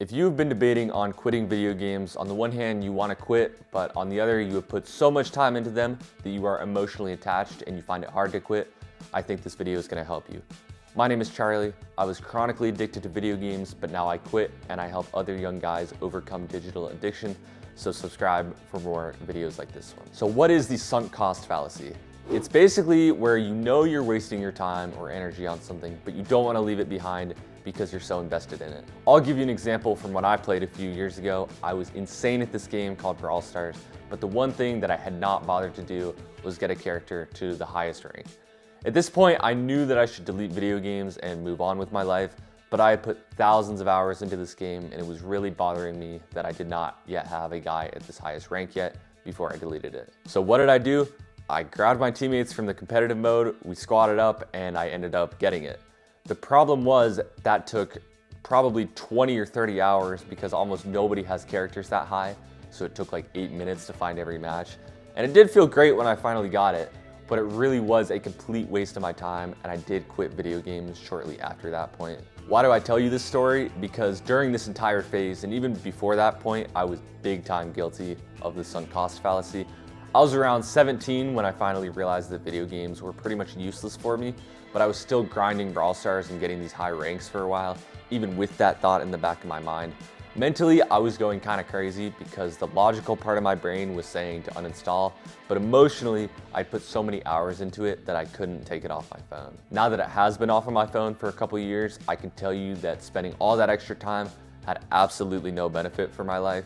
If you've been debating on quitting video games, on the one hand you want to quit, but on the other you have put so much time into them that you are emotionally attached and you find it hard to quit, I think this video is going to help you. My name is Charlie. I was chronically addicted to video games, but now I quit and I help other young guys overcome digital addiction, so subscribe for more videos like this one. So what is the sunk cost fallacy? It's basically where you know you're wasting your time or energy on something, but you don't want to leave it behind because you're so invested in it. I'll give you an example from when I played a few years ago. I was insane at this game called Brawl Stars, but the one thing that I had not bothered to do was get a character to the highest rank. At this point, I knew that I should delete video games and move on with my life, but I had put thousands of hours into this game and it was really bothering me that I did not yet have a guy at this highest rank yet before I deleted it. So what did I do? I grabbed my teammates from the competitive mode, we squatted up, and I ended up getting it. The problem was that took probably 20 or 30 hours because almost nobody has characters that high, so it took like 8 minutes to find every match. And it did feel great when I finally got it, but it really was a complete waste of my time, and I did quit video games shortly after that point. Why do I tell you this story? Because during this entire phase, and even before that point, I was big time guilty of the sunk cost fallacy. I was around 17 when I finally realized that video games were pretty much useless for me, but I was still grinding Brawl Stars and getting these high ranks for a while, even with that thought in the back of my mind. Mentally, I was going kind of crazy because the logical part of my brain was saying to uninstall, but emotionally, I put so many hours into it that I couldn't take it off my phone. Now that it has been off of my phone for a couple years, I can tell you that spending all that extra time had absolutely no benefit for my life.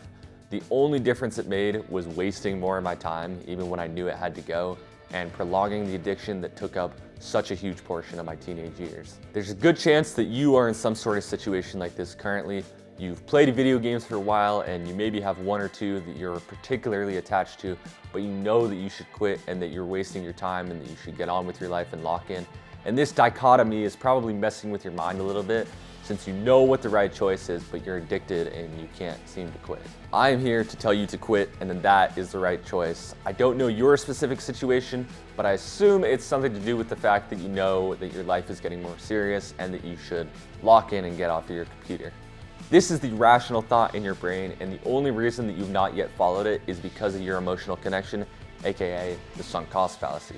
The only difference it made was wasting more of my time, even when I knew it had to go, and prolonging the addiction that took up such a huge portion of my teenage years. There's a good chance that you are in some sort of situation like this currently. You've played video games for a while and you maybe have one or two that you're particularly attached to, but you know that you should quit and that you're wasting your time and that you should get on with your life and lock in. And this dichotomy is probably messing with your mind a little bit, since you know what the right choice is, but you're addicted and you can't seem to quit. I am here to tell you to quit, and then that is the right choice. I don't know your specific situation, but I assume it's something to do with the fact that you know that your life is getting more serious and that you should lock in and get off of your computer. This is the rational thought in your brain, and the only reason that you've not yet followed it is because of your emotional connection, aka the sunk cost fallacy.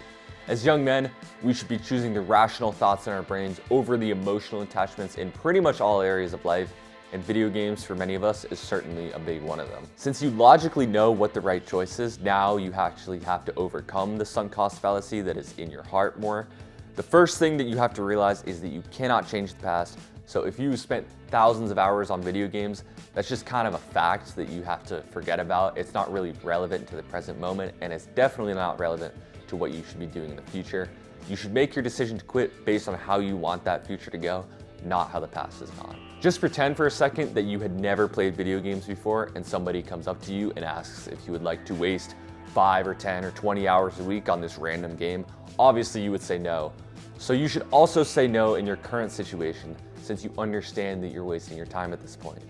As young men, we should be choosing the rational thoughts in our brains over the emotional attachments in pretty much all areas of life, and video games for many of us is certainly a big one of them. Since you logically know what the right choice is, now you actually have to overcome the sunk cost fallacy that is in your heart more. The first thing that you have to realize is that you cannot change the past, so if you spent thousands of hours on video games, that's just kind of a fact that you have to forget about. It's not really relevant to the present moment, and it's definitely not relevant to what you should be doing in the future. You should make your decision to quit based on how you want that future to go, not how the past has gone. Just pretend for a second that you had never played video games before and somebody comes up to you and asks if you would like to waste 5 or 10 or 20 hours a week on this random game. Obviously you would say no. So you should also say no in your current situation, since you understand that you're wasting your time at this point.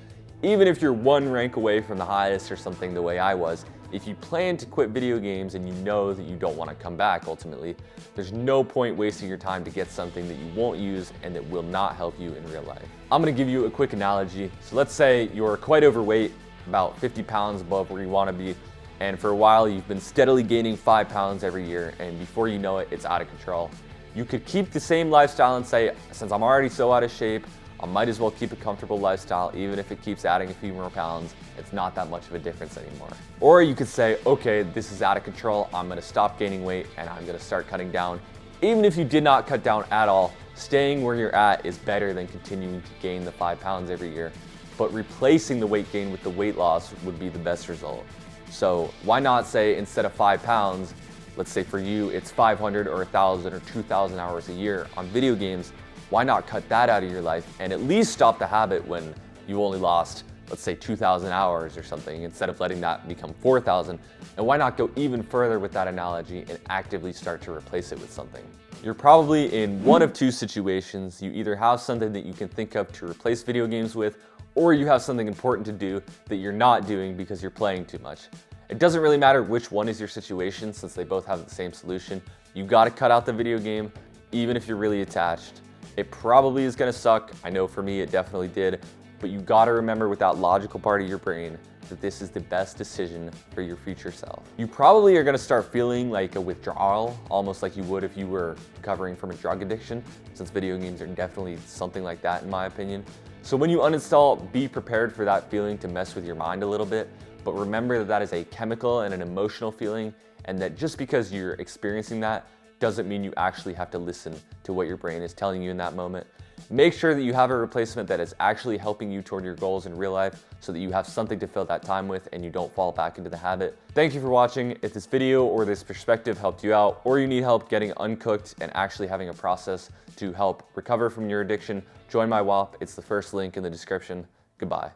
Even if you're one rank away from the highest or something the way I was, if you plan to quit video games and you know that you don't want to come back ultimately, there's no point wasting your time to get something that you won't use and that will not help you in real life. I'm going to give you a quick analogy. So let's say you're quite overweight, about 50 pounds above where you want to be, and for a while you've been steadily gaining 5 pounds every year, and before you know it, it's out of control. You could keep the same lifestyle and say, since I'm already so out of shape, I might as well keep a comfortable lifestyle even if it keeps adding a few more pounds. It's not that much of a difference anymore. Or you could say, okay, this is out of control. I'm gonna stop gaining weight and I'm gonna start cutting down. Even if you did not cut down at all, staying where you're at is better than continuing to gain the 5 pounds every year. But replacing the weight gain with the weight loss would be the best result. So why not say instead of 5 pounds, let's say for you it's 500 or 1,000 or 2,000 hours a year on video games. Why not cut that out of your life and at least stop the habit when you only lost, let's say 2,000 hours or something, instead of letting that become 4,000? And why not go even further with that analogy and actively start to replace it with something? You're probably in one of two situations. You either have something that you can think of to replace video games with, or you have something important to do that you're not doing because you're playing too much. It doesn't really matter which one is your situation, since they both have the same solution. You gotta cut out the video game, even if you're really attached. It probably is gonna suck. I know for me it definitely did, but you gotta remember with that logical part of your brain that this is the best decision for your future self. You probably are gonna start feeling like a withdrawal, almost like you would if you were recovering from a drug addiction, since video games are definitely something like that in my opinion. So when you uninstall, be prepared for that feeling to mess with your mind a little bit, but remember that that is a chemical and an emotional feeling, and that just because you're experiencing that doesn't mean you actually have to listen to what your brain is telling you in that moment. Make sure that you have a replacement that is actually helping you toward your goals in real life so that you have something to fill that time with and you don't fall back into the habit. Thank you for watching. If this video or this perspective helped you out, or you need help getting uncooked and actually having a process to help recover from your addiction, join my WAP. It's the first link in the description. Goodbye.